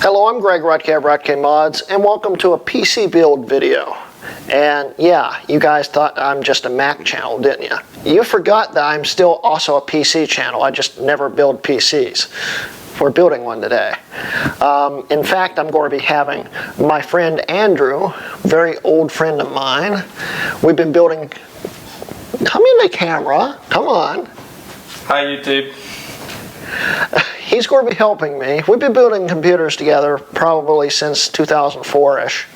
Hello, I'm Greg Rutke of Rutke Mods, and welcome to a PC build video. And yeah, you guys thought I'm just a Mac channel, didn't you? You forgot that I'm still also a PC channel. I just never build PCs. We're building one today. In fact, I'm going to be having my friend Andrew, very old friend of mine. We've been building... Come in the camera. Come on. Hi, YouTube. He's going to be helping me. We've been building computers together probably since 2004-ish.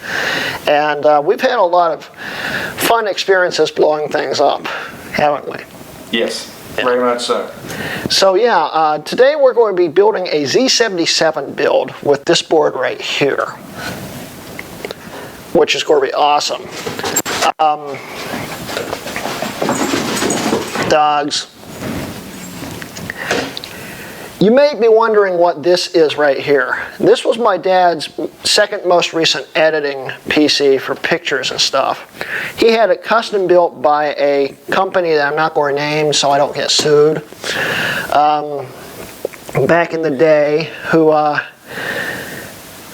And we've had a lot of fun experiences blowing things up, haven't we? Yes, very much so. So yeah, today we're going to be building a Z77 build with this board right here, which is going to be awesome. Dogs. You may be wondering what this is right here. This was my dad's second most recent editing PC for pictures and stuff. He had it custom built by a company that I'm not going to name so I don't get sued. Back in the day, who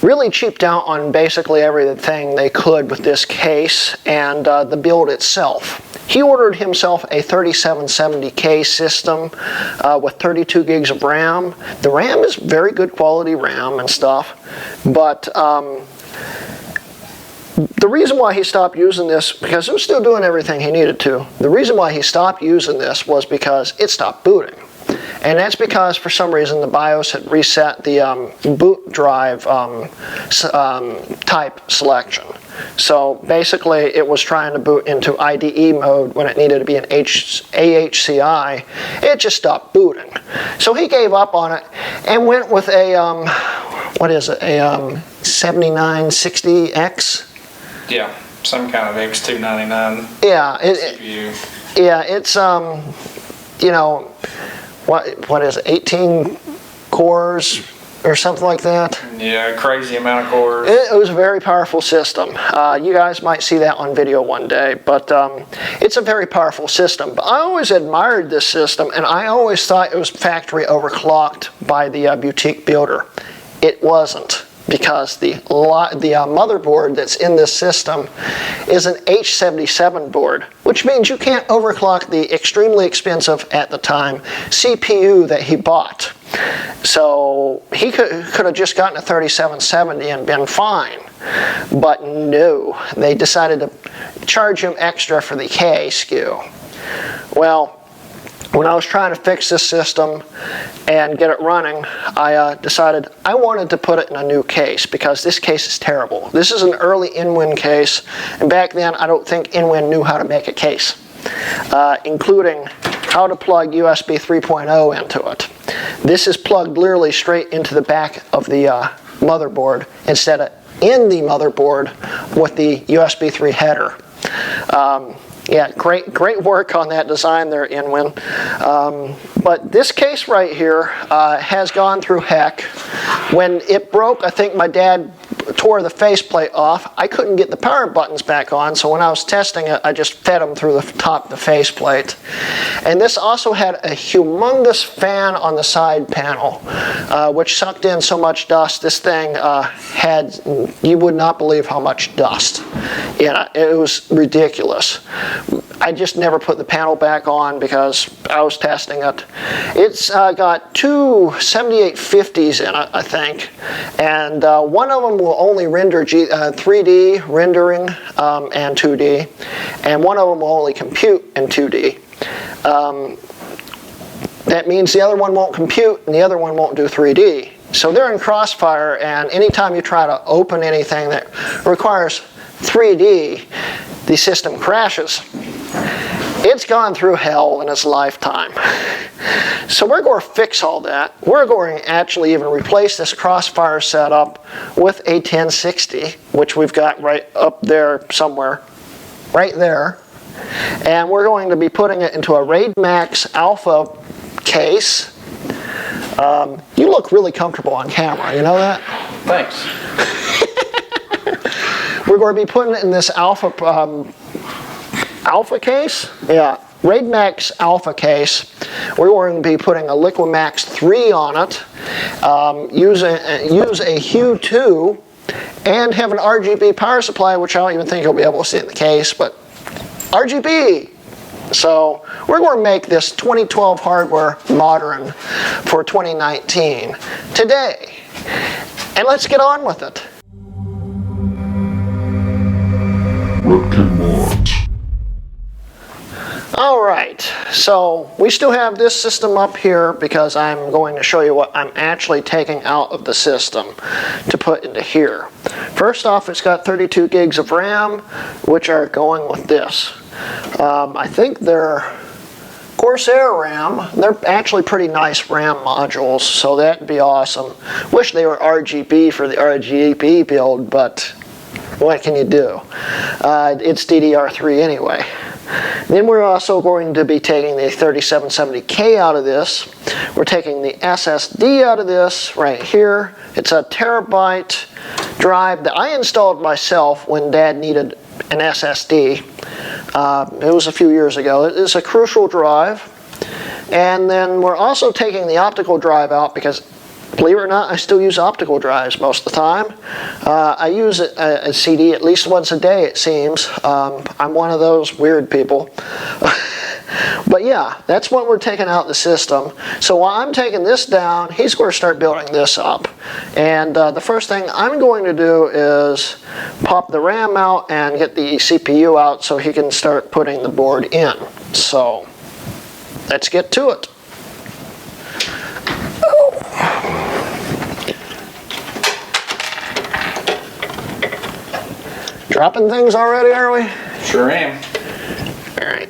really cheaped out on basically everything they could with this case and the build itself. He ordered himself a 3770K system with 32 gigs of RAM. The RAM is very good quality RAM and stuff, but the reason why he stopped using this, because it was still doing everything he needed to, the reason why he stopped using this was because it stopped booting. And that's because, for some reason, the BIOS had reset the boot drive type selection. So basically, it was trying to boot into IDE mode when it needed to be in AHCI. It just stopped booting. So he gave up on it and went with a, what is it, a 7960X? Yeah, some kind of X299 yeah, CPU. Yeah, it's, you know, what is it, 18 cores or something like that? Yeah, crazy amount of cores. It was a very powerful system. You guys might see that on video one day, but it's a very powerful system. But I always admired this system, and I always thought it was factory overclocked by the boutique builder. It wasn't, because the motherboard that's in this system is an H77 board, which means you can't overclock the extremely expensive, at the time, CPU that he bought. So he could have just gotten a 3770 and been fine. But no, they decided to charge him extra for the K SKU. Well, when I was trying to fix this system and get it running, I decided I wanted to put it in a new case because this case is terrible. This is an early InWin case, and back then I don't think InWin knew how to make a case, including how to plug USB 3.0 into it. This is plugged literally straight into the back of the motherboard instead of in the motherboard with the USB 3 header. Yeah, great work on that design there, InWin. But this case right here has gone through heck. When it broke, I think my dad tore the faceplate off. I couldn't get the power buttons back on, so when I was testing it, I just fed them through the top of the faceplate. And this also had a humongous fan on the side panel, which sucked in so much dust. This thing had, you would not believe how much dust. Yeah, it was ridiculous. I just never put the panel back on because I was testing it. It's got two 7850s in it, I think, and one of them will only render 3D rendering and 2D, and one of them will only compute in 2D. That means the other one won't compute and the other one won't do 3D. So they're in crossfire, and anytime you try to open anything that requires 3D, the system crashes. It's gone through hell in its lifetime. So we're going to fix all that. We're going to actually even replace this crossfire setup with a 1060, which we've got right up there somewhere, right there. And we're going to be putting it into a Raidmax Alpha case. You look really comfortable on camera, you know that? Thanks. We're going to be putting it in this Alpha case. Yeah, Raidmax Alpha case. We're going to be putting a Liquimax 3 on it, use a Hue 2, and have an RGB power supply, which I don't even think you'll be able to see in the case, but RGB. So we're going to make this 2012 hardware modern for 2019 today. And let's get on with it. Alright, so we still have this system up here because I'm going to show you what I'm actually taking out of the system to put into here. First off, it's got 32 gigs of RAM, which are going with this. I think they're Corsair RAM. They're actually pretty nice RAM modules, so that'd be awesome. Wish they were RGB for the RGB build, but what can you do? It's DDR3 anyway. Then we're also going to be taking the 3770K out of this. We're taking the SSD out of this right here. It's a terabyte drive that I installed myself when Dad needed an SSD. It was a few years ago. It is a crucial drive. And then we're also taking the optical drive out because, believe it or not, I still use optical drives most of the time. I use a CD at least once a day, it seems. I'm one of those weird people. But yeah, that's what we're taking out the system. So while I'm taking this down, he's going to start building this up. And the first thing I'm going to do is pop the RAM out and get the CPU out so he can start putting the board in. So let's get to it. Dropping things already, are we? Sure am. All right.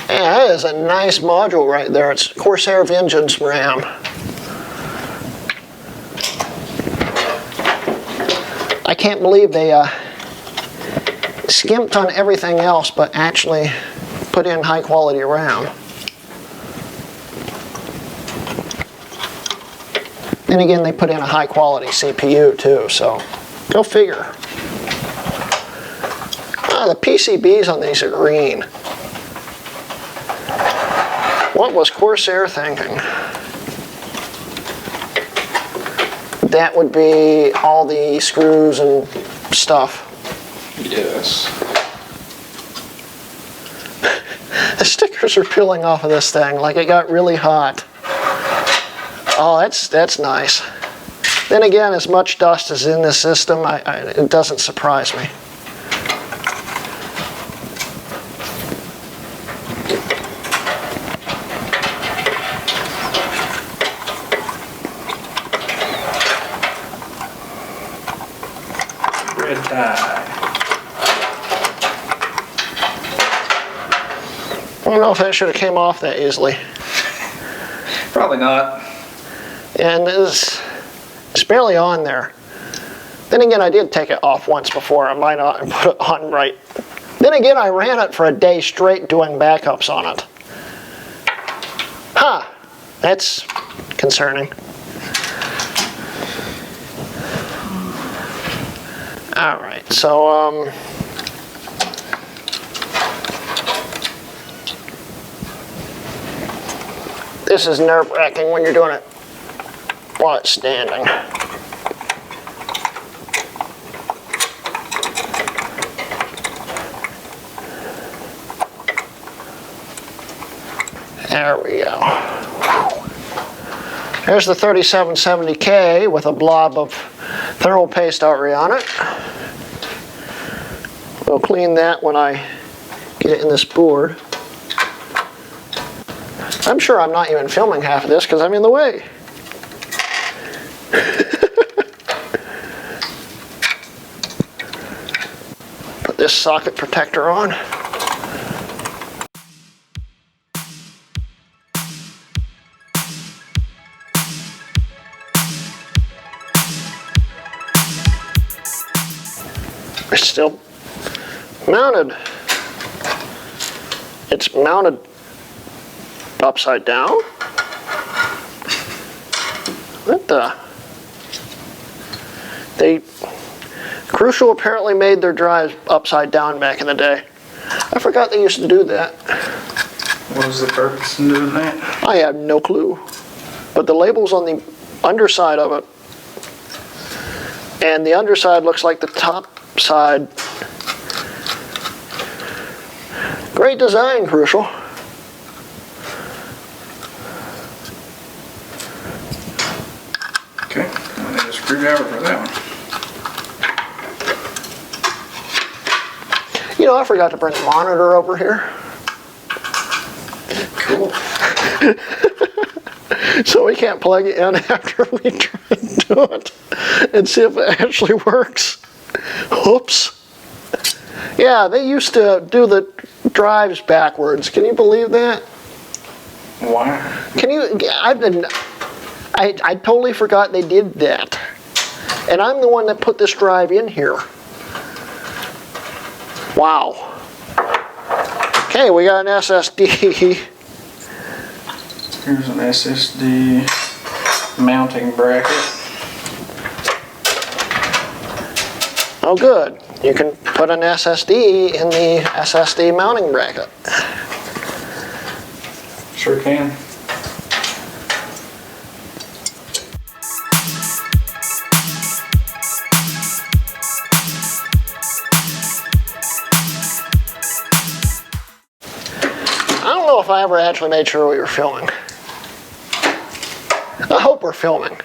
Yeah, that is a nice module right there. It's Corsair Vengence RAM. I can't believe they skimped on everything else but actually put in high quality RAM. Then again, they put in a high quality CPU too, so go figure. Ah, the PCBs on these are green. What was Corsair thinking? That would be all the screws and stuff. Yes. The stickers are peeling off of this thing like it got really hot. Oh, that's nice. Then again, as much dust as in this system, it doesn't surprise me. Red dye. I don't know if that should have came off that easily. Probably not. And it's barely on there. Then again, I did take it off once before. I might not put it on right. Then again, I ran it for a day straight doing backups on it. Huh, that's concerning. All right, so this is nerve-wracking when you're doing it while it's standing. There we go. There's the 3770K with a blob of thermal paste already on it. We'll clean that when I get it in this board. I'm sure I'm not even filming half of this because I'm in the way. Put this socket protector on. It's still mounted. It's mounted upside down. What the? Crucial apparently made their drives upside down back in the day. I forgot they used to do that. What was the purpose in doing that? I have no clue. But the labels on the underside of it. And the underside looks like the top side. Great design, Crucial. Okay, I need a screwdriver for that one. You know, I forgot to bring the monitor over here. Cool. So we can't plug it in after we try to do it and see if it actually works. Oops. Yeah, they used to do the drives backwards. Can you believe that? Why? Can you? I totally forgot they did that. And I'm the one that put this drive in here. Wow. Okay, we got an SSD. Here's an SSD mounting bracket. Oh, good. You can put an SSD in the SSD mounting bracket. Sure can. I don't know if I ever actually made sure we were filming. I hope we're filming.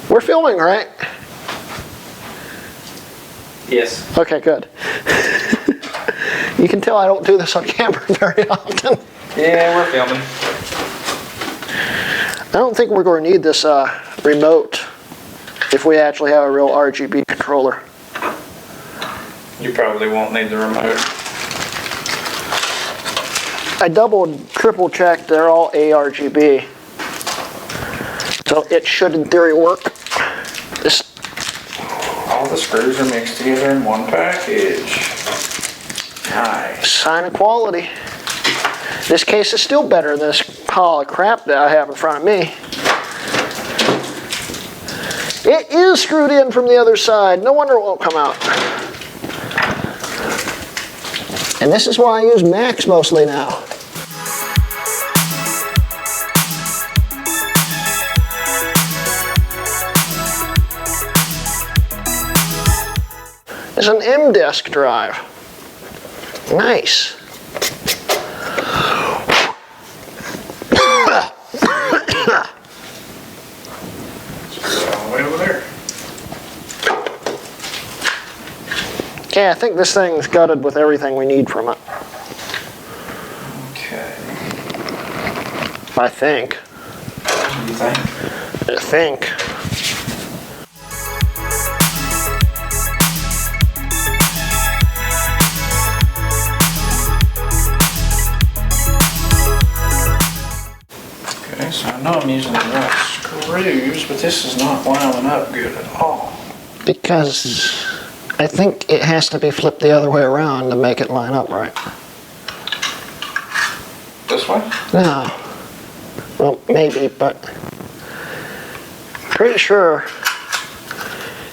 We're filming, right? Yes. Okay, good. You can tell I don't do this on camera very often. Yeah, we're filming. I don't think we're going to need this remote if we actually have a real RGB controller. You probably won't need the remote. I doubled, triple checked, they're all ARGB. So it should in theory work. This, All the screws are mixed together in one package. Nice. sign of quality. This case is still better than this pile of crap that I have in front of me. It is screwed in from the other side. No wonder it won't come out. And this is why I use Macs mostly now. It's an M-Disk drive. Nice. All the way over there. Okay, I think this thing's gutted with everything we need from it. Okay. I think. What do you think? I think. Okay, so I know I'm using the right screws, but this is not lining up good at all. Because I think it has to be flipped the other way around to make it line up right. This way? No. Well, maybe, but pretty sure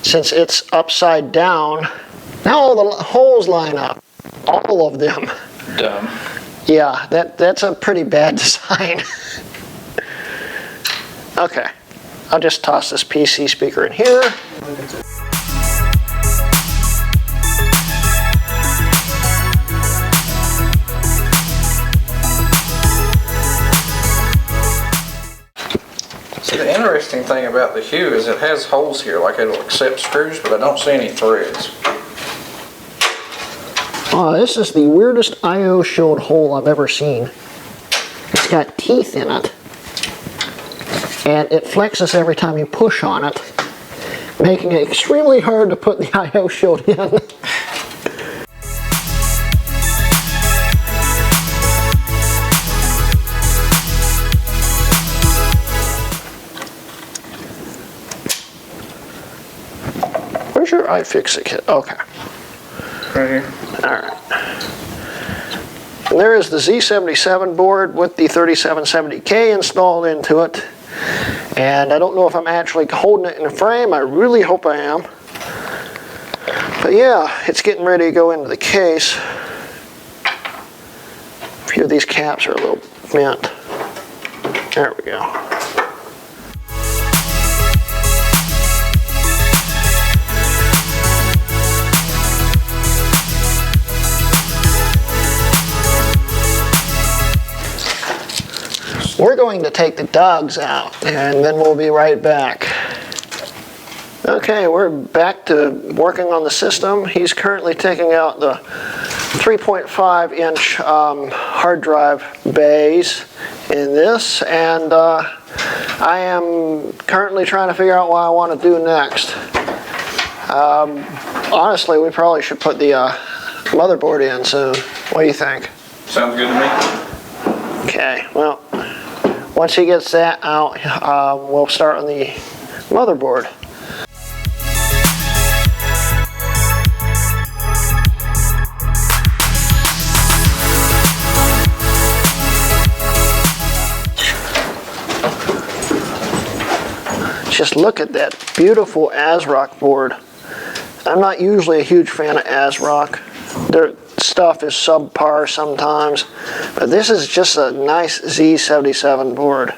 since it's upside down, now all the holes line up. All of them. Dumb. Yeah, that's a pretty bad design. Okay, I'll just toss this PC speaker in here. See, the interesting thing about the Hue is it has holes here, like it'll accept screws, but I don't see any threads. Oh, this is the weirdest I/O shield hole I've ever seen. It's got teeth in it. And it flexes every time you push on it, making it extremely hard to put the I/O shield in. Where's your iFixit kit? Okay. Right here. Alright. And there is the Z77 board with the 3770K installed into it. And I don't know if I'm actually holding it in a frame. I really hope I am. But yeah, it's getting ready to go into the case. A few of these caps are a little bent. There we go. going to take the dogs out, and then we'll be right back. Okay, we're back to working on the system. He's currently taking out the 3.5-inch hard drive bays in this, and I am currently trying to figure out what I want to do next. Honestly, we probably should put the motherboard in soon. What do you think? Sounds good to me. Okay, well, once he gets that out, we'll start on the motherboard. Just look at that beautiful ASRock board. I'm not usually a huge fan of ASRock. Their stuff is subpar sometimes, but this is just a nice Z77 board.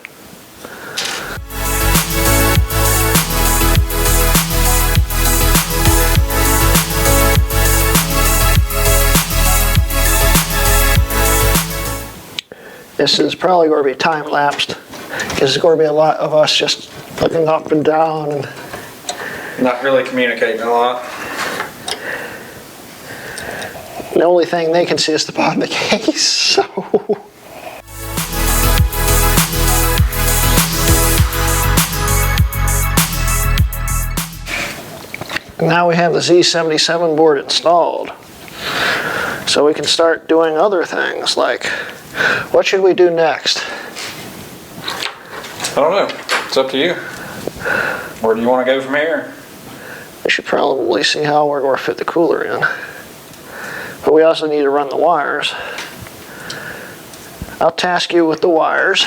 This is probably going to be time-lapsed, because there's going to be a lot of us just looking up and down and not really communicating a lot. the only thing they can see is the bottom of the case, so. Now we have the Z77 board installed. So we can start doing other things, like, what should we do next? I don't know. It's up to you. Where do you want to go from here? We should probably see how we're going to fit the cooler in. But we also need to run the wires. I'll task you with the wires.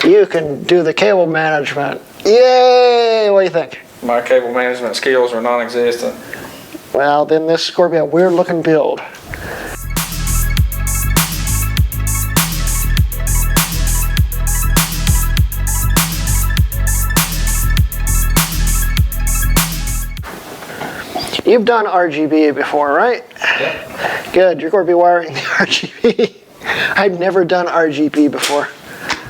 You can do the cable management. Yay! What do you think? My cable management skills are non-existent. Well, then this is going to be a weird looking build. You've done RGB before, right? Yeah. Good, you're going to be wiring the RGB. I've never done RGB before.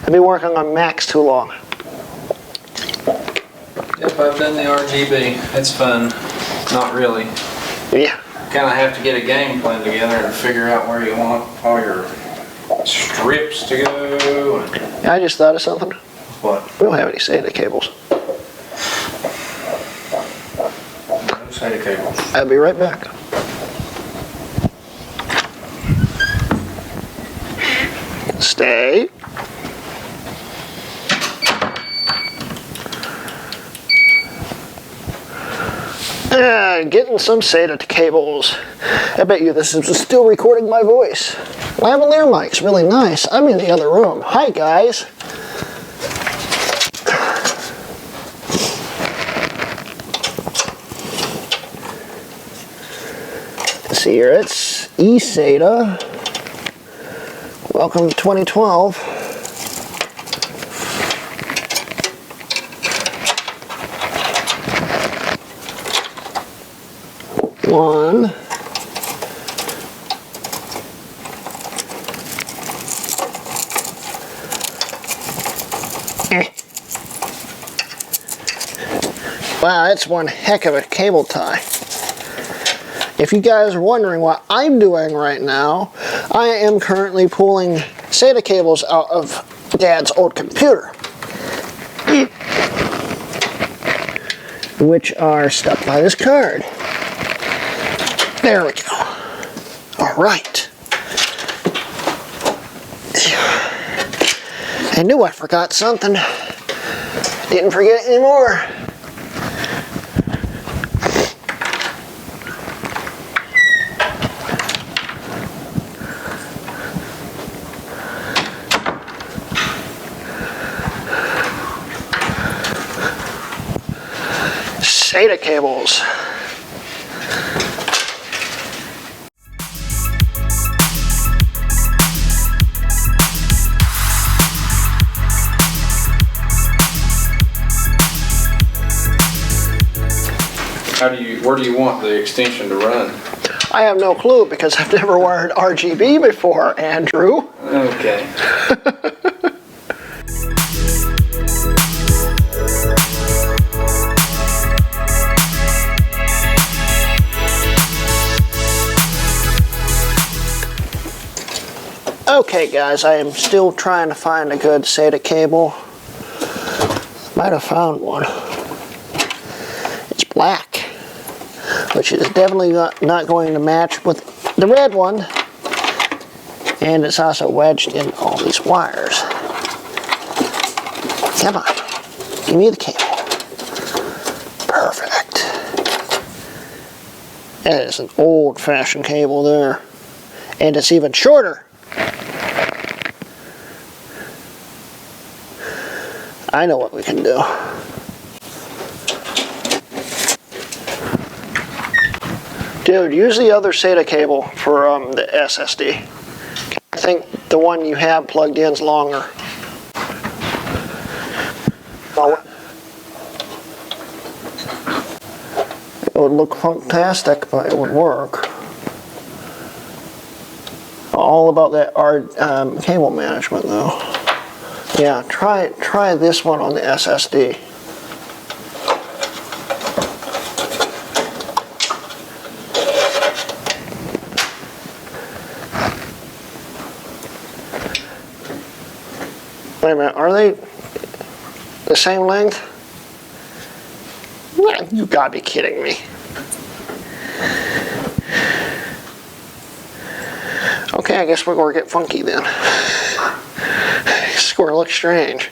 I've been working on Macs too long. Yep, I've done the RGB. It's fun. Not really. Yeah. Kind of have to get a game plan together and figure out where you want all your strips to go. I just thought of something. What? We don't have any SATA cables. No SATA cables. I'll be right back. Stay. Getting some SATA cables. I bet you this is still recording my voice. Lavalier mic's really nice. I'm in the other room. Hi, guys. Let's see here. It's eSATA. Welcome to 2012. One. Wow, that's one heck of a cable tie. If you guys are wondering what I'm doing right now, I am currently pulling SATA cables out of Dad's old computer, which are stuck by this card. There we go. All right. I knew I forgot something. Didn't forget anymore. SATA cables. Where do you want the extension to run? I have no clue because I've never wired RGB before, Andrew. Okay. Okay guys, I am still trying to find a good SATA cable. Might have found one. It's black, which is definitely not going to match with the red one. And it's also wedged in all these wires. Come on, give me the cable. Perfect. That is an old-fashioned cable there. And it's even shorter. I know what we can do. Dude, use the other SATA cable for the SSD. I think the one you have plugged in is longer. It would look fantastic, but it would work. All about that cable management, though. Yeah, try this one on the SSD. Wait a minute, are they the same length? You gotta be kidding me. Okay, I guess we're gonna get funky then. This is gonna look strange.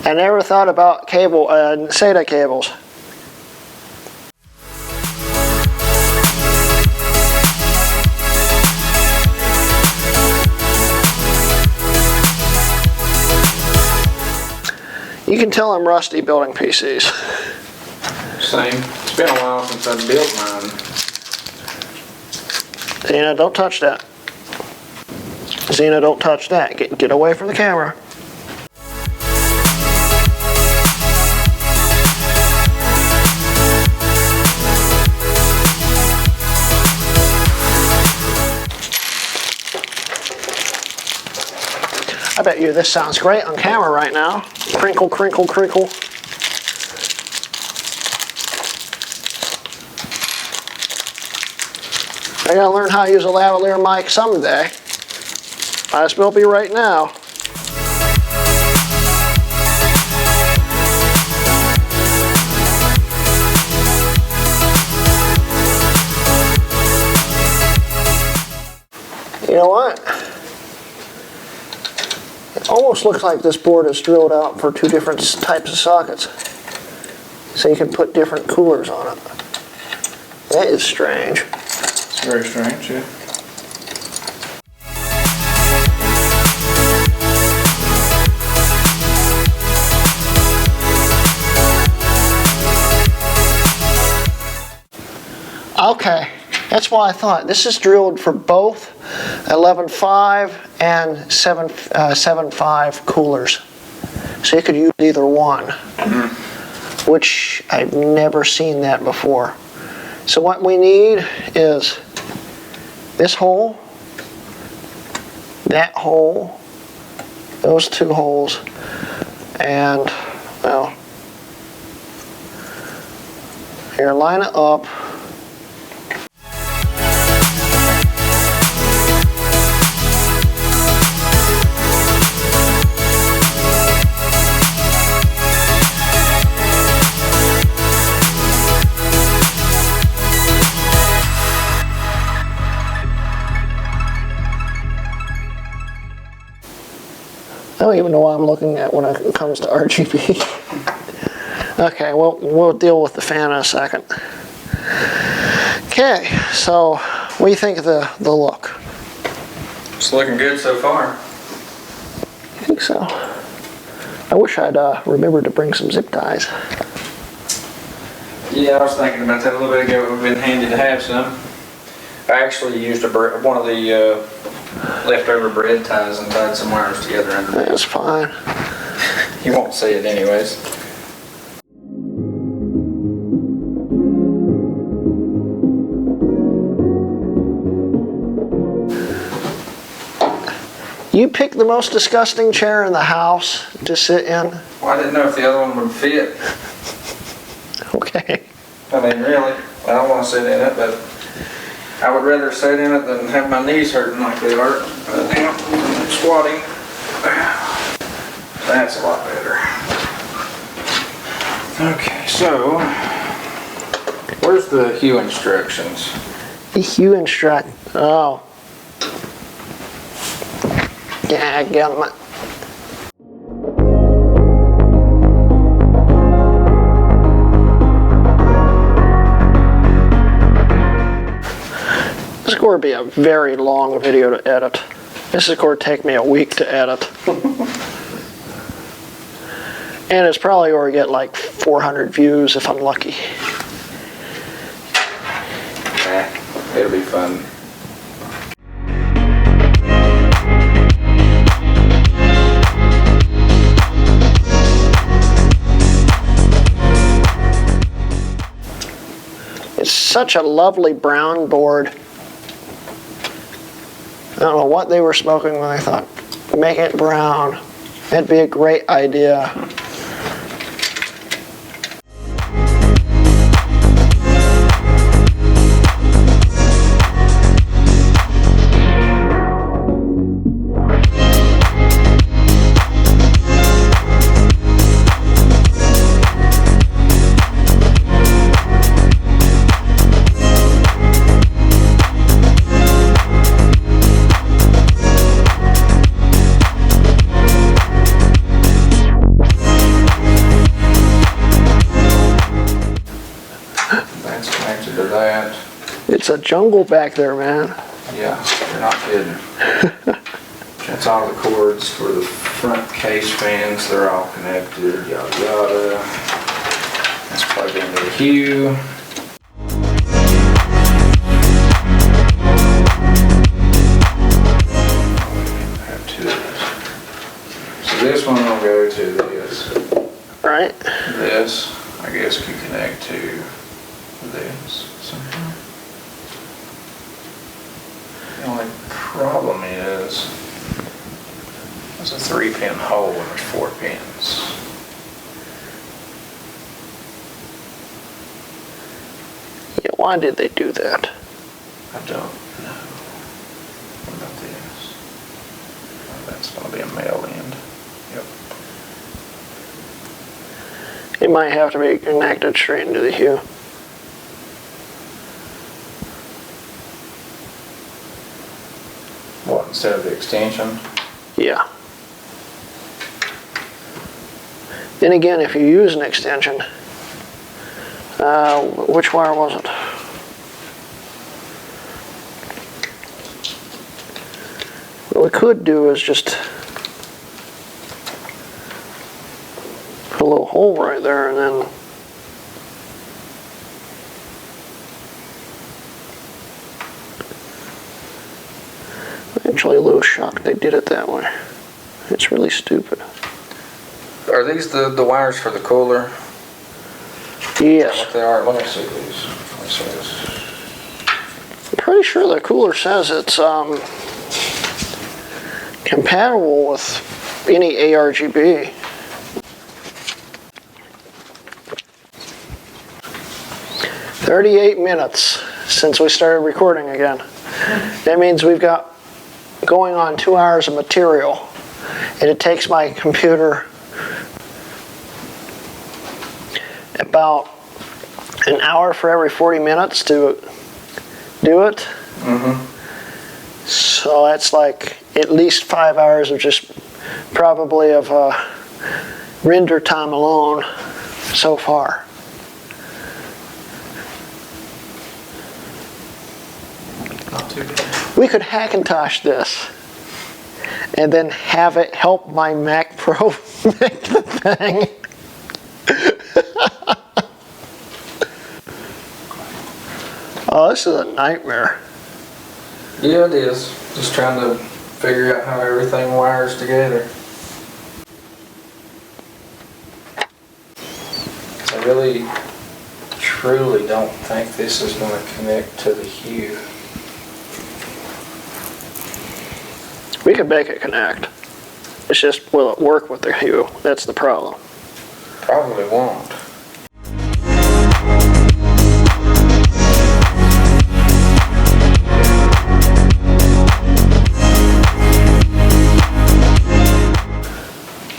I never thought about SATA cables. You can tell I'm rusty building PCs. Same. It's been a while since I've built mine. Zena, don't touch that. Zena, don't touch that. Get away from the camera. I bet you this sounds great on camera right now. Crinkle, crinkle, crinkle. I gotta learn how to use a lavalier mic someday. Might as well be right now. You know what? It almost looks like this board is drilled out for two different types of sockets. So you can put different coolers on it. That is strange. It's very strange, yeah. Okay, that's why I thought this is drilled for both 11.5 and 7.5 coolers. So you could use either one, which I've never seen that before. So what we need is this hole, that hole, those two holes, and, well, here, line it up. I don't even know what I'm looking at when it comes to RGB. Okay, well, we'll deal with the fan in a second. Okay, so what do you think of the look? It's looking good so far. I think so. I wish I'd remembered to bring some zip ties. Yeah, I was thinking about that a little bit ago. It would have been handy to have some. I actually used one of the leftover bread ties and tied some wires together under it. That's fine. You won't see it anyways. You picked the most disgusting chair in the house to sit in. Well, I didn't know if the other one would fit. Okay. I mean, really, I don't want to sit in it, but I would rather sit in it than have my knees hurting like they are now, squatting. That's a lot better. Okay, so where's the hue instructions? The hue instruct. Oh. Yeah, I got my. This is going to be a very long video to edit. This is going to take me a week to edit. And it's probably going to get like 400 views if I'm lucky. It'll be fun. It's such a lovely brown board. I don't know what they were smoking when they thought, make it brown. That'd be a great idea. It's a jungle back there, man. Yeah, you're not kidding. That's all the cords for the front case fans. They're all connected, yada yada. Let's plug into the hue. Have two of these. So this one will go to this. Right? This, I guess, can connect to this somehow. The only problem is there's a 3-pin hole and there's 4 pins. Yeah, why did they do that? I don't know. What about this? Oh, that's going to be a male end. Yep. It might have to be connected straight into the hue. What, instead of the extension? Yeah. Then again, if you use an extension, which wire was it? What we could do is just put a little hole right there and then actually a little shocked they did it that way. It's really stupid. Are these the wires for the cooler? Yes. What they are? Let me see these. Let me see this. I'm pretty sure the cooler says it's compatible with any ARGB. "38 minutes since we started recording again." That means we've got going on 2 hours of material, and it takes my computer about an hour for every 40 minutes to do it. Mm-hmm. So that's like at least 5 hours of just probably of render time alone so far. Not too bad. We could Hackintosh this and then have it help my Mac Pro make the thing. Oh, this is a nightmare. Yeah, it is. Just trying to figure out how everything wires together. I really, truly don't think this is going to connect to the hue. We could make it connect. It's just, will it work with the Hue? That's the problem. Probably won't.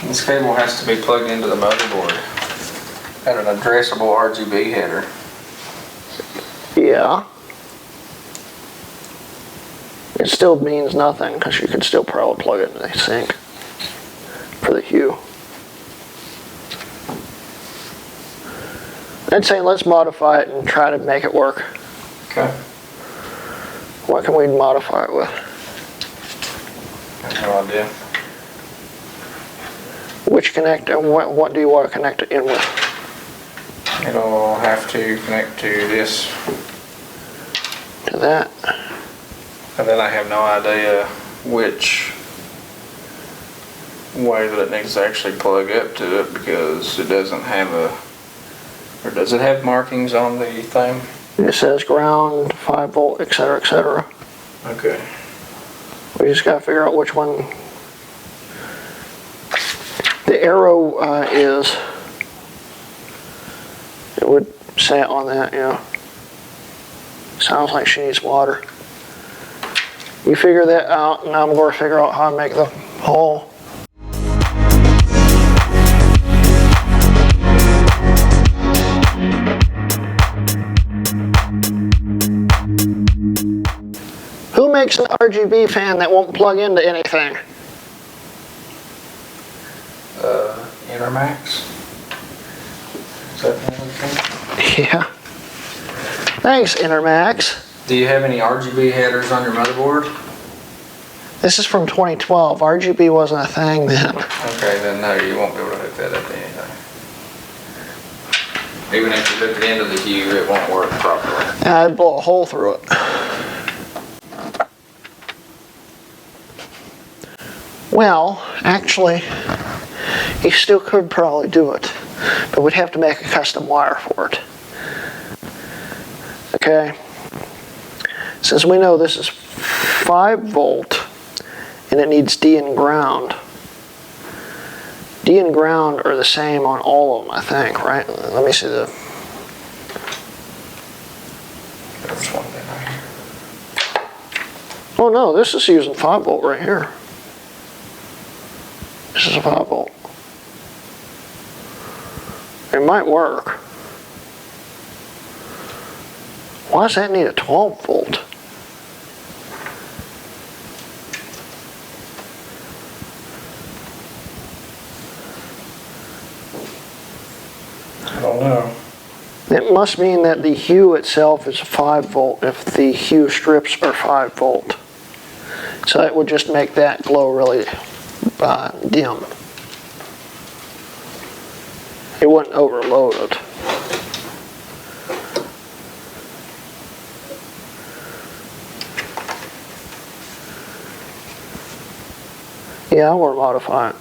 This cable has to be plugged into the motherboard at an addressable RGB header. Yeah. It still means nothing because you could still probably plug it in the sink for the Hue. I'd say let's modify it and try to make it work. Okay. What can we modify it with? I have no idea. Which connector, what do you want to connect it in with? It'll have to connect to this. To that? And then I have no idea which way that it needs to actually plug up to it because it doesn't have a, or does it have markings on the thing? It says ground, 5 volt, etc., etc. Okay. We just got to figure out which one. The arrow is, it would say it on that, yeah. Sounds like she needs water. You figure that out, and I'm going to figure out how to make the hole. Who makes an RGB fan that won't plug into anything? Intermax? Is that the name of the thing? Yeah. Thanks, Intermax. Do you have any RGB headers on your motherboard? This is from 2012. RGB wasn't a thing then. Okay, then no, you won't be able to hook that up to anything. Even if you hook it into the Hue, it won't work properly. I'd blow a hole through it. Well, actually, you still could probably do it, but we'd have to make a custom wire for it. Okay? Since we know this is 5 volt and it needs D and ground. D and ground are the same on all of them, I think, right? Let me see the... There's one thing right here. Oh no, this is using 5 volt right here. This is a 5 volt. It might work. Why does that need a 12 volt? I don't know. It must mean that the Hue itself is 5 volt if the Hue strips are 5 volt. So it would just make that glow really dim. It wouldn't overload it. Yeah, I will modify it.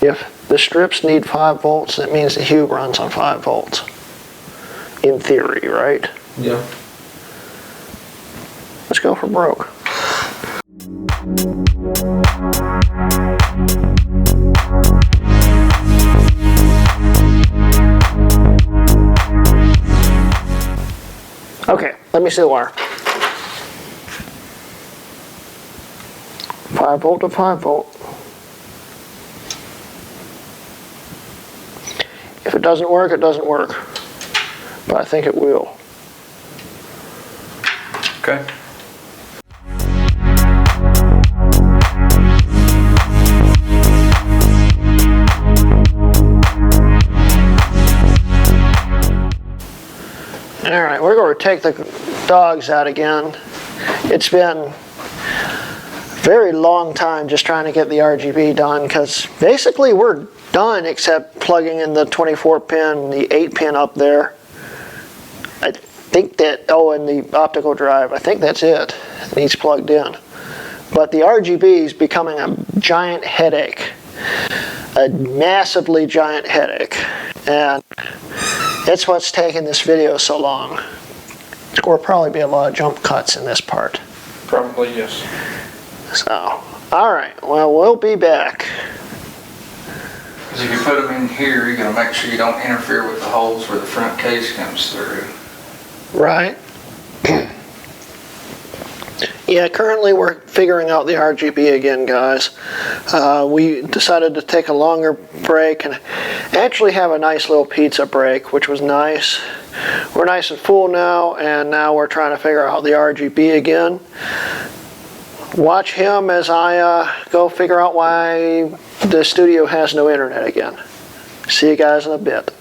If the strips need 5 volts, that means the Hue runs on 5 volts. In theory, right? Yeah. Let's go for broke. Okay, let me see the wire. 5 volt to 5 volt. If it doesn't work, it doesn't work. But I think it will. Okay. Alright, we're going to take the dogs out again. It's been a very long time just trying to get the RGB done because basically we're done except plugging in the 24 pin, the 8 pin up there. I think that, oh, and the optical drive, I think that's it. It needs plugged in. But the RGB is becoming a giant headache. A massively giant headache. And that's what's taking this video so long. There will probably be a lot of jump cuts in this part. Probably, yes. So, Alright, well, we'll be back. Because if you put them in here, you're going to make sure you don't interfere with the holes where the front case comes through. Right. Yeah, currently we're figuring out the RGB again, guys. We decided to take a longer break and actually have a nice little pizza break, which was nice. We're nice and full now, and now we're trying to figure out the RGB again. Watch him as I go figure out why the studio has no internet again. See you guys in a bit.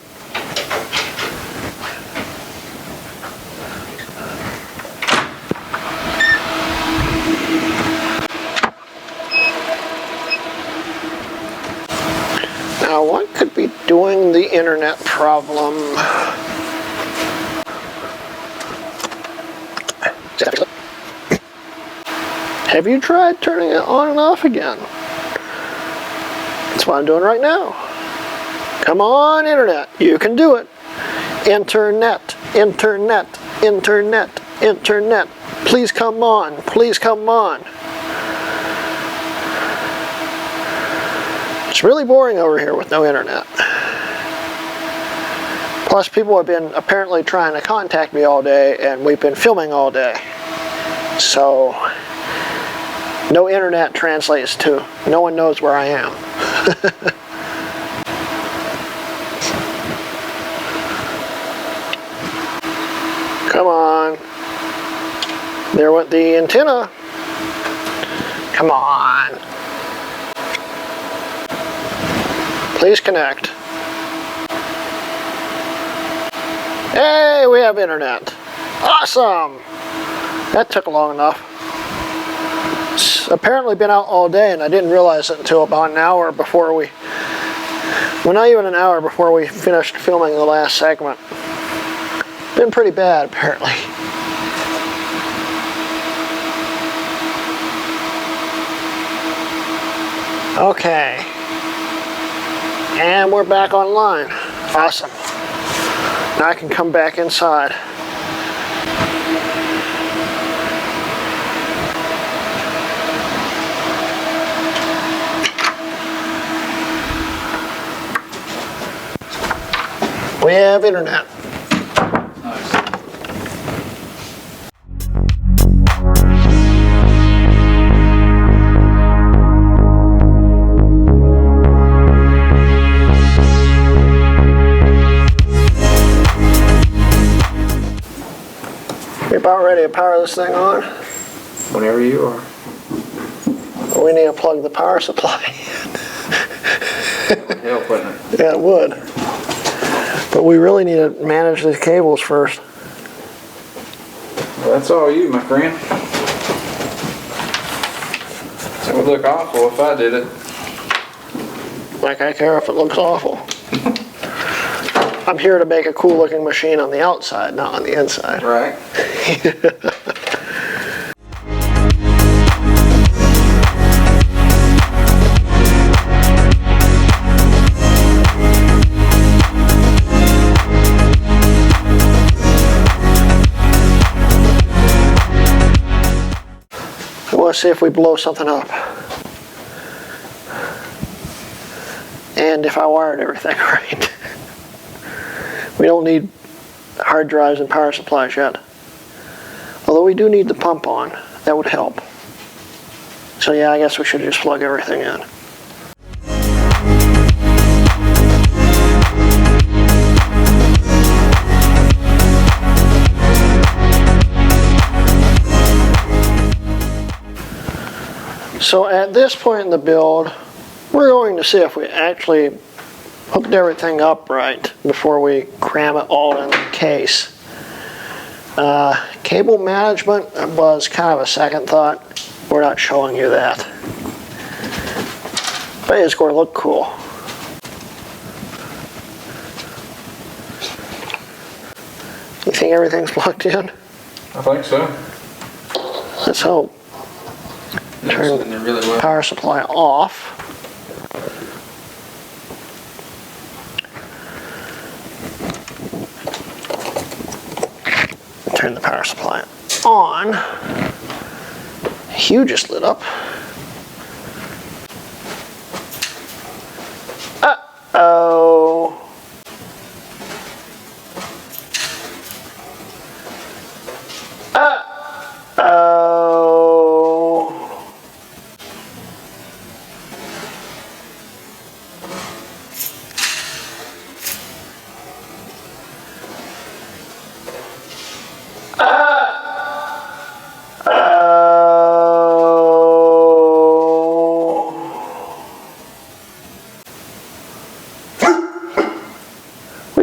Now, what could be doing the internet problem? Have you tried turning it on and off again? That's what I'm doing right now. Come on, internet. You can do it. Internet, internet, internet, internet. Please come on. Please come on. It's really boring over here with no internet. Plus, people have been apparently trying to contact me all day, and we've been filming all day. So, no internet translates to no one knows where I am. Come on. There went the antenna. Come on. Please connect. Hey, we have internet. Awesome. That took long enough. It's apparently been out all day, and I didn't realize it until about an hour before we, well, not even an hour before we finished filming the last segment. Been pretty bad, apparently. Okay. And we're back online. Awesome. Now I can come back inside. We have internet. Nice. We about ready to power this thing on? Whenever you are. We need to plug the power supply in. Help, wouldn't it? Yeah, it would. But we really need to manage these cables first. Well, that's all you, my friend. It would look awful if I did it. Like I care if it looks awful. I'm here to make a cool looking machine on the outside, not on the inside. Right. I want to see if we blow something up. And if I wired everything right. We don't need hard drives and power supplies yet. Although we do need the pump on. That would help. So yeah, I guess we should just plug everything in. So at this point in the build, we're going to see if we actually hooked everything up right before we cram it all in the case. Cable management was kind of a second thought. We're not showing you that. But it's going to look cool. You think everything's plugged in? I think so. Let's hope. Turn Turn really well. power supply off. Turn the power supply on. Hue just lit up.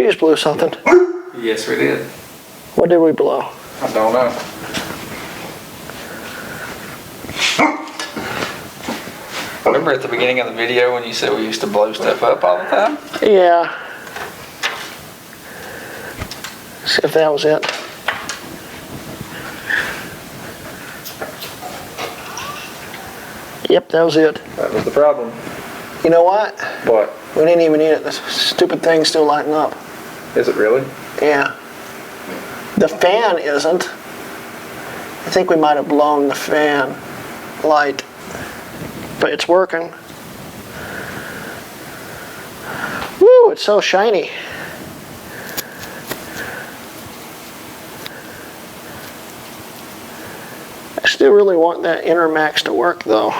We just blew something. Yes, we did. What did we blow? I don't know. Remember at the beginning of the video when you said we used to blow stuff up all the time? Yeah. See if that was it. Yep, that was it. That was the problem. You know what? What? We didn't even need it. This stupid thing's still lighting up. Is it really? Yeah. The fan isn't. I think we might have blown the fan light. But it's working. Woo, it's so shiny. I still really want that Intermax to work though.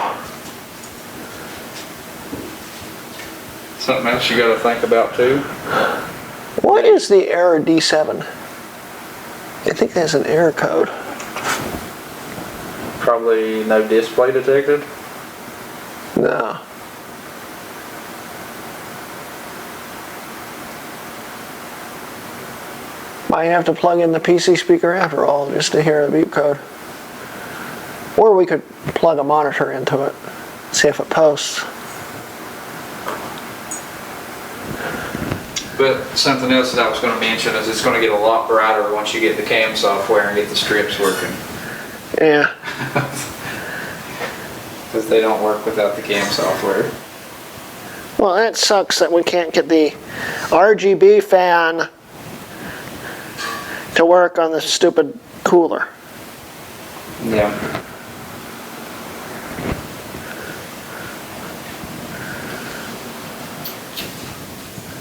Something else you got to think about too. What is the error D7? I think there's an error code. Probably no display detected. No. Might have to plug in the PC speaker after all just to hear the beep code. Or we could plug a monitor into it, see if it posts. But something else that I was going to mention is it's going to get a lot brighter once you get the cam software and get the strips working. Yeah. Because they don't work without the cam software. Well, that sucks that we can't get the RGB fan to work on the stupid cooler. Yeah.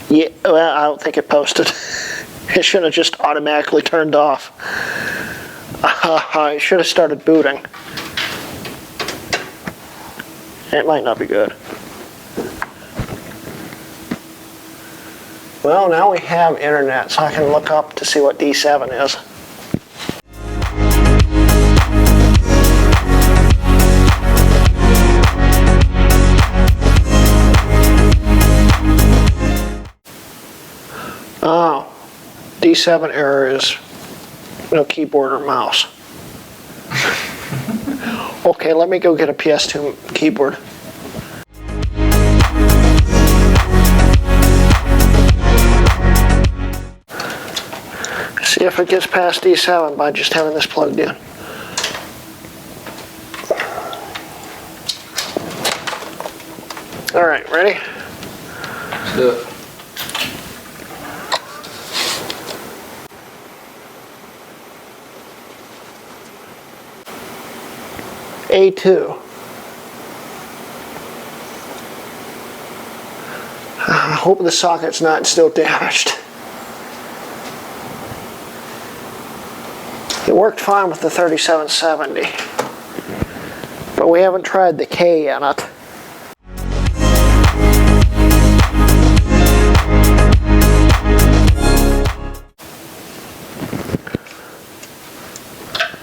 Yeah, well, I don't think it posted. It should have just automatically turned off. It should have started booting. It might not be good. Well, now we have internet, so I can look up to see what D7 is. Oh, D7 error is no keyboard or mouse. Okay, let me go get a PS2 keyboard. See if it gets past D7 by just having this plugged in. All right, ready? Let's do it. A2. I hope the socket's not still damaged. It worked fine with the 3770, but we haven't tried the K in it.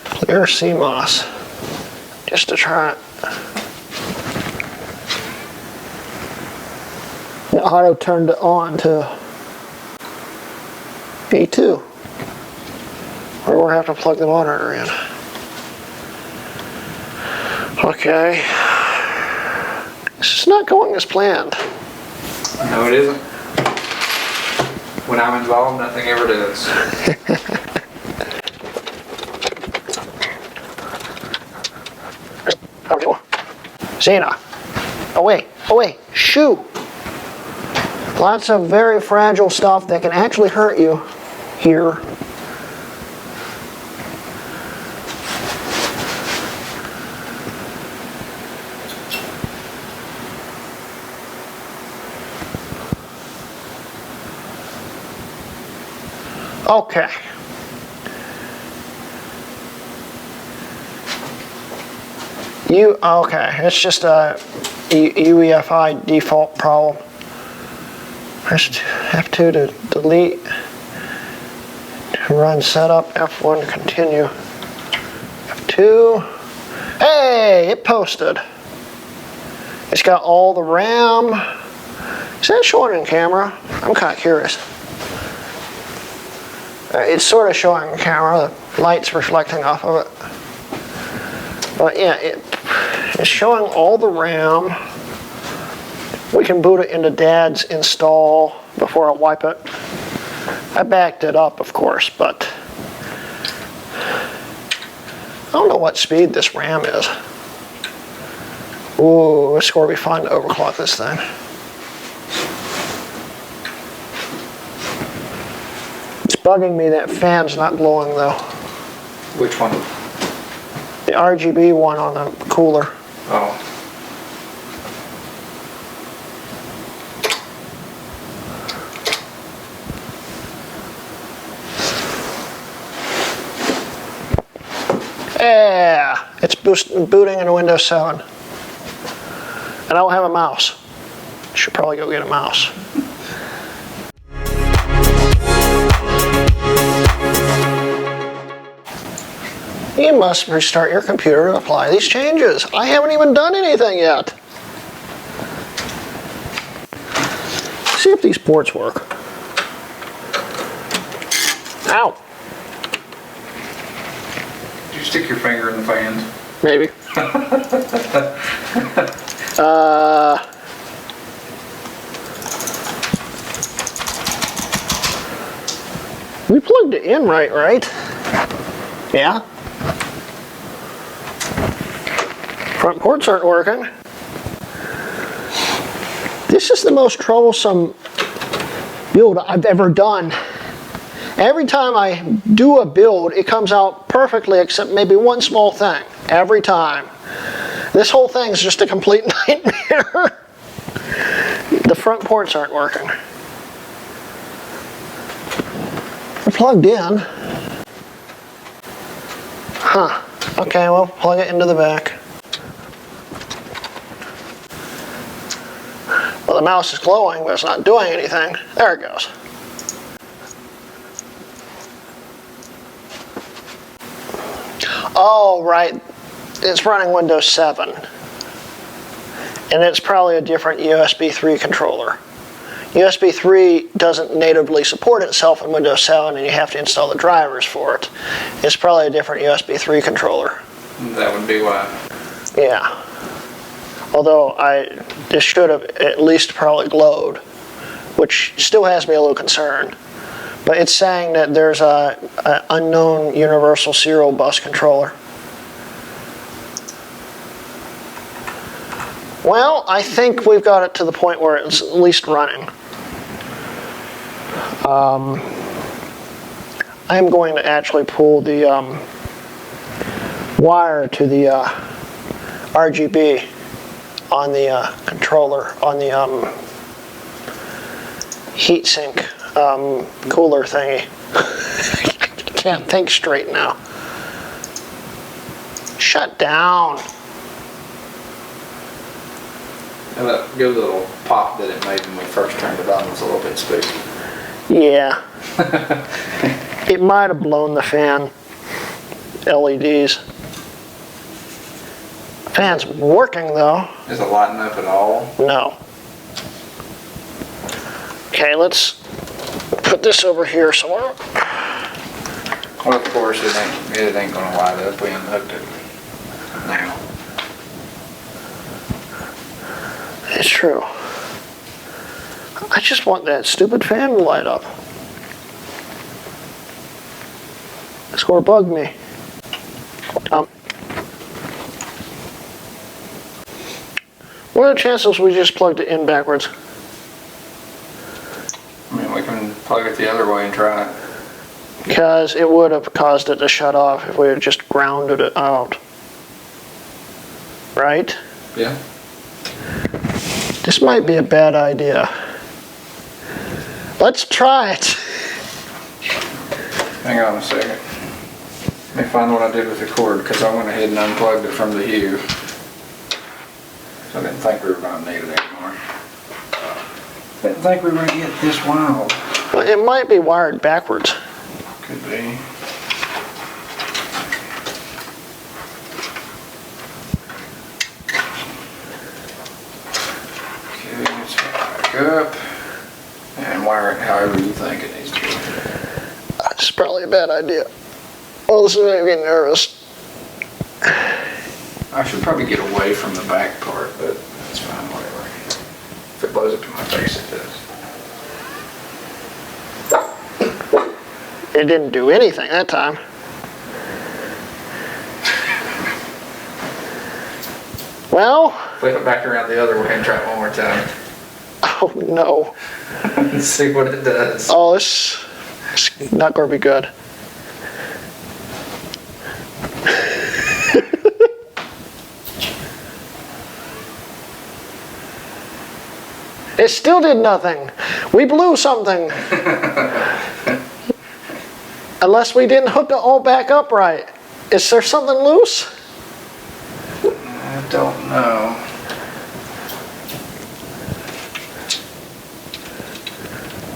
Clear CMOS. Just to try it. The auto turned it on to A2. Or we'll have to plug the monitor in. Okay. This is not going as planned. No, it isn't. When I'm involved, nothing ever does. Zena, away, shoo. Lots of very fragile stuff that can actually hurt you here. Okay. Okay, it's just a UEFI default problem. Press F2 to delete, to run setup, F1 to continue. F2, hey, it posted. It's got all the RAM. Is that showing in camera? I'm kind of curious. It's sort of showing the camera, the light's reflecting off of it. But yeah, it's showing all the RAM. We can boot it into Dad's install before I wipe it. I backed it up, of course, but I don't know what speed this RAM is. Ooh, it's going to be fun to overclock this thing. It's bugging me that fan's not blowing though. Which one? The RGB one on the cooler. Oh. Yeah, it's booting into Windows 7. And I don't have a mouse. Should probably go get a mouse. You must restart your computer to apply these changes. I haven't even done anything yet. See if these ports work. Ow. Did you stick your finger in the fans? Maybe. We plugged it in right? Yeah. Front ports aren't working. This is the most troublesome build I've ever done. Every time I do a build, it comes out perfectly except maybe one small thing. Every time. This whole thing is just a complete nightmare. The front ports aren't working. They're plugged in. Huh. Okay, well, plug it into the back. Well, the mouse is glowing, but it's not doing anything. There it goes. Oh, right. It's running Windows 7. And it's probably a different USB 3 controller. USB 3 doesn't natively support itself in Windows 7, and you have to install the drivers for it. It's probably a different USB 3 controller. That would be why. Yeah. Although this should have at least probably glowed, which still has me a little concerned. But it's saying that there's a unknown universal serial bus controller. Well, I think we've got it to the point where it's at least running. I'm going to actually pull the wire to the RGB on the controller, on the heatsink cooler thingy. Can't think straight now. Shut down. And that good little pop that it made when we first turned it on was a little bit spooky. Yeah. It might have blown the fan LEDs. Fan's working though. Is it lighting up at all? No. Okay, let's put this over here somewhere. Well, of course, it ain't gonna light up. We unhooked it now. It's true. I just want that stupid fan to light up. It's gonna bug me. What are the chances we just plugged it in backwards? I mean, we can plug it the other way and try it. Because it would have caused it to shut off if we had just grounded it out. Right? Yeah. This might be a bad idea. Let's try it. Hang on a second. Let me find what I did with the cord, because I went ahead and unplugged it from the Hue. So I didn't think we were going to need it anymore. Didn't think we were going to get this wild. Well, it might be wired backwards. Could be. Okay, let's back up and wire it however you think it needs to be. probably a bad idea. Oh, this is making me nervous. I should probably get away from the back part, but that's fine, whatever. If it blows up in my face, it does. It didn't do anything that time. Well. Flip it back around the other way and try it one more time. Oh no. Let's see what it does. Oh, it's not going to be good. It still did nothing. We blew something. Unless we didn't hook it all back up right. Is there something loose? I don't know.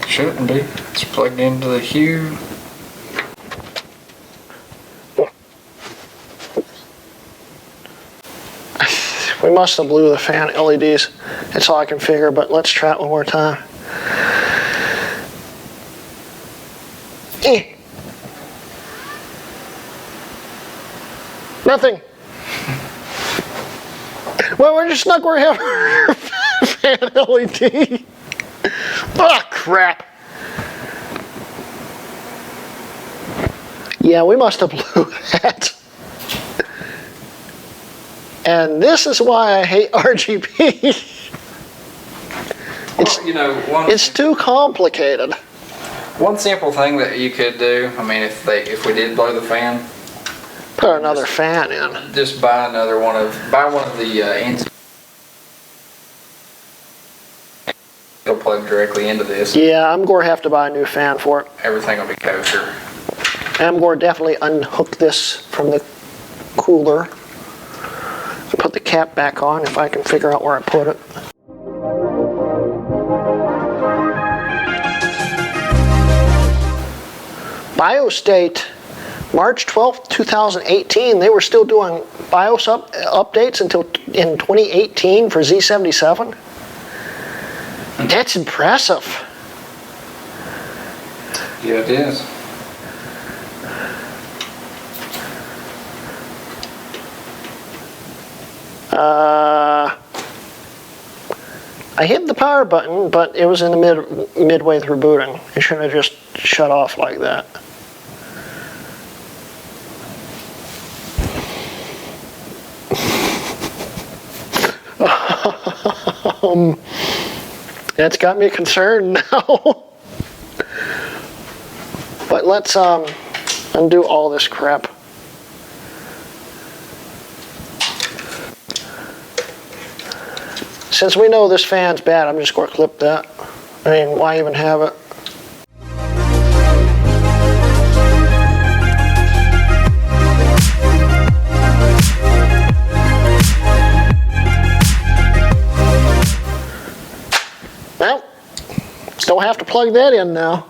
Shouldn't be. It's plugged into the Hue. We must have blew the fan LEDs. That's all I can figure, but let's try it one more time. Nothing. Well, we're just not going to have our fan LED. Oh, crap. Yeah, we must have blew that. And this is why I hate RGB. Well, you know, it's too complicated. One simple thing that you could do, I mean, if we did blow the fan, put another fan in. Just buy one of the ends. It'll plug directly into this. Yeah, I'm going to have to buy a new fan for it. Everything will be kosher. I'm going to definitely unhook this from the cooler. Put the cap back on if I can figure out where I put it. BIOS date, March 12th, 2018. They were still doing BIOS updates until in 2018 for Z77. That's impressive. Yeah, it is. I hit the power button, but it was in the midway through booting. It should have just shut off like that. That's got me concerned now. But let's undo all this crap. Since we know this fan's bad, I'm just going to clip that. I mean, why even have it? Well, don't have to plug that in now.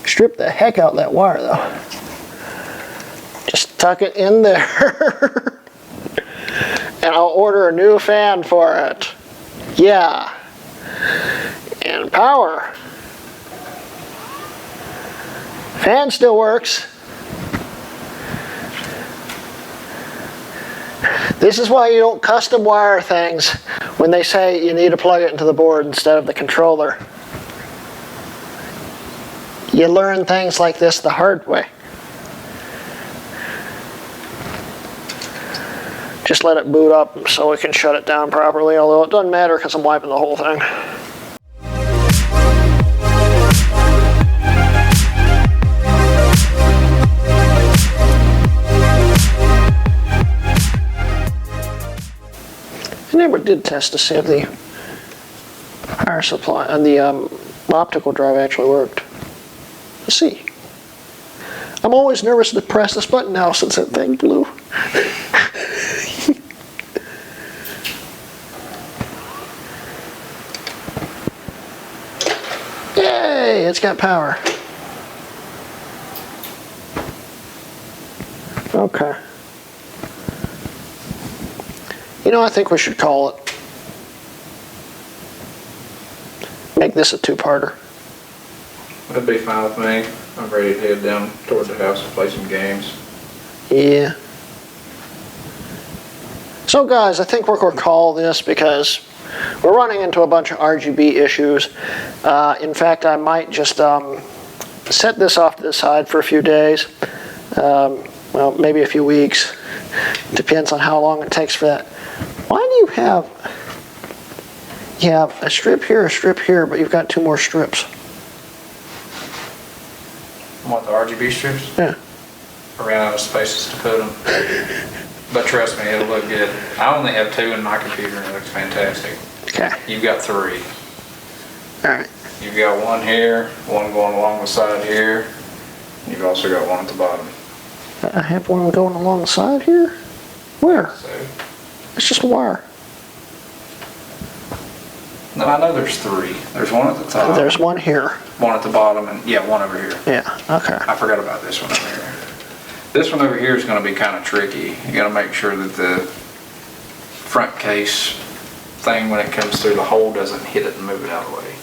Strip the heck out of that wire though. Just tuck it in there. And I'll order a new fan for it. Yeah. And power. Fan still works. This is why you don't custom wire things when they say you need to plug it into the board instead of the controller. You learn things like this the hard way. Just let it boot up so we can shut it down properly, although it doesn't matter because I'm wiping the whole thing. I never did test to see if the power supply and the optical drive actually worked. Let's see. I'm always nervous to press this button now since that thing blew. Yay, it's got power. Okay. You know, I think we should call it. Make this a two-parter. That'd be fine with me. I'm ready to head down toward the house and play some games. Yeah. So guys, I think we're going to call this because we're running into a bunch of RGB issues. In fact, I might just set this off to the side for a few days. Well, maybe a few weeks. Depends on how long it takes for that. Why do you have a strip here, but you've got 2 more strips? Want the RGB strips? Yeah. I ran out of spaces to put them. But trust me, it'll look good. I only have 2 in my computer and it looks fantastic. Okay. You've got 3. Alright. You've got 1 here, 1 going along the side here. You've also got 1 at the bottom. I have one going along the side here? Where? So, It's just a wire. no, I know there's 3. There's 1 at the top. There's 1 here. 1 at the bottom, and yeah, 1 over here. Yeah, okay. I forgot about this one over here. This one over here is going to be kind of tricky. You got to make sure that the front case thing, when it comes through the hole, doesn't hit it and move it out of the way.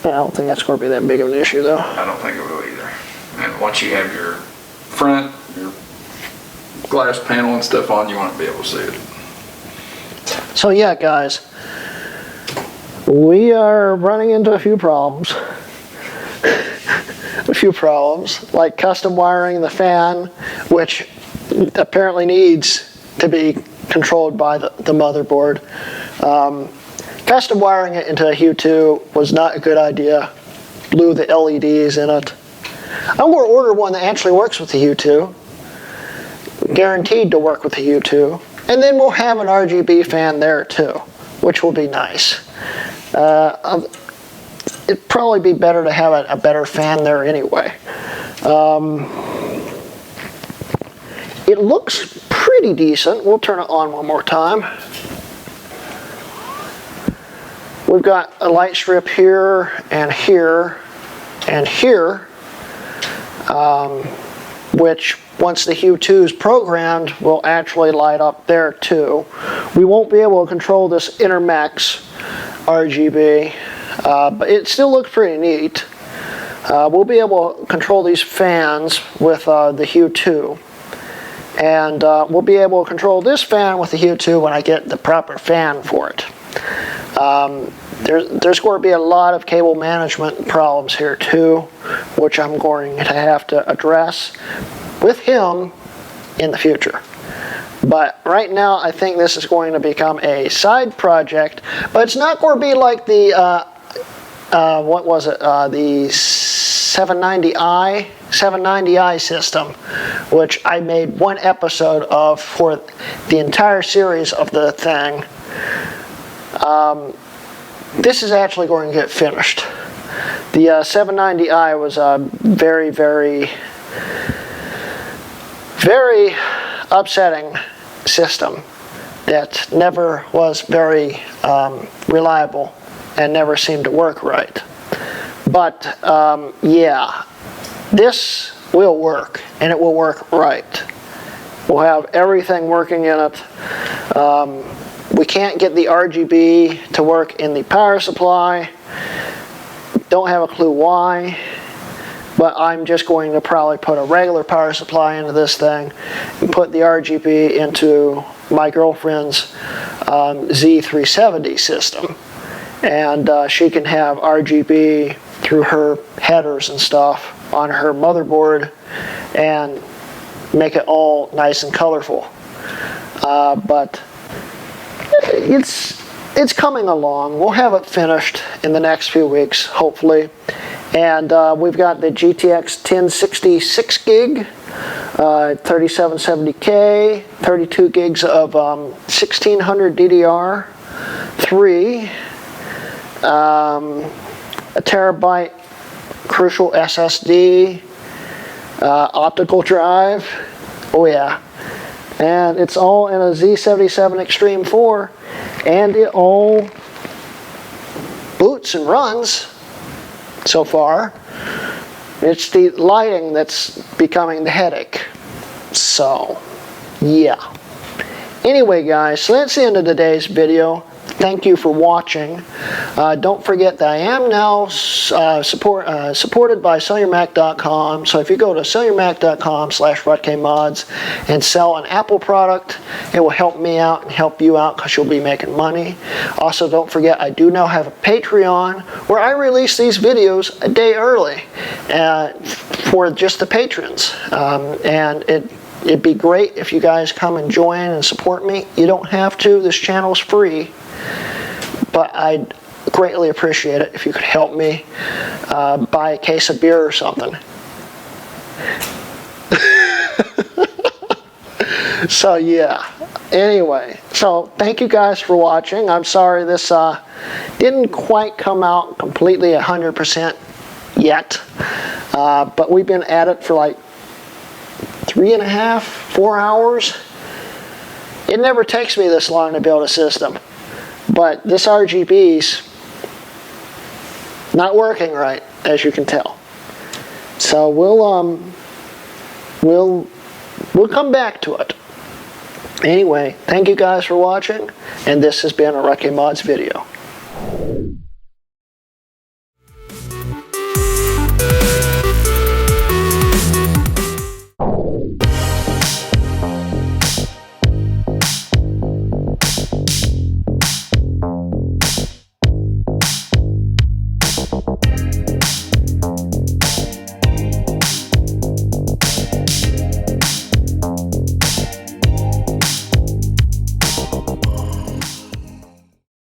Yeah, I don't think that's going to be that big of an issue though. I don't think it will either. And once you have your front, your glass panel and stuff on, you want to be able to see it. So yeah, guys, we are running into a few problems. Like custom wiring the fan, which apparently needs to be controlled by the motherboard. Custom wiring it into a Hue 2 was not a good idea. Blew the LEDs in it. I'm going to order one that actually works with the Hue 2. Guaranteed to work with the Hue 2. And then we'll have an RGB fan there too, which will be nice. It'd probably be better to have a better fan there anyway. It looks pretty decent. We'll turn it on one more time. We've got a light strip here and here and here, which once the Hue 2 is programmed will actually light up there too. We won't be able to control this Intermax RGB, but it still looks pretty neat. We'll be able to control these fans with the Hue 2. And we'll be able to control this fan with the Hue 2 when I get the proper fan for it. There's going to be a lot of cable management problems here too, which I'm going to have to address with him in the future. But right now I think this is going to become a side project, but it's not going to be like the what was it, the 790i system, which I made 1 episode of for the entire series of the thing. This is actually going to get finished. The 790i was a very, very, very upsetting system that never was very reliable and never seemed to work right. But yeah, this will work, and it will work right. We'll have everything working in it. We can't get the RGB to work in the power supply. Don't have a clue why, but I'm just going to probably put a regular power supply into this thing and put the RGB into my girlfriend's Z77 system. And she can have RGB through her headers and stuff on her motherboard and make it all nice and colorful. But it's coming along. We'll have it finished in the next few weeks, hopefully. And we've got the GTX 1060 6 gig, 3770K, 32 gigs of 1600 DDR3, a terabyte Crucial SSD, optical drive. Oh yeah. And it's all in a Z77 Extreme 4, and it all boots and runs so far. It's the lighting that's becoming the headache. So, yeah. Anyway, guys, so that's the end of today's video. thank you for watching. Don't forget that I am now supported by CellurMac.com. So if you go to CellurMac.com/RutKMods and sell an Apple product, it will help me out and help you out because you'll be making money. Also, don't forget I do now have a Patreon where I release these videos a day early for just the patrons. And it'd be great if you guys come and join and support me. You don't have to. This channel's free. But I'd greatly appreciate it if you could help me buy a case of beer or something. So yeah, anyway, so thank you guys for watching. I'm sorry this didn't quite come out completely 100% yet, but we've been at it for like 3.5, 4 hours. It never takes me this long to build a system, but this RGB's not working right, as you can tell. So we'll come back to it. Anyway, thank you guys for watching, and this has been a RutKMods video.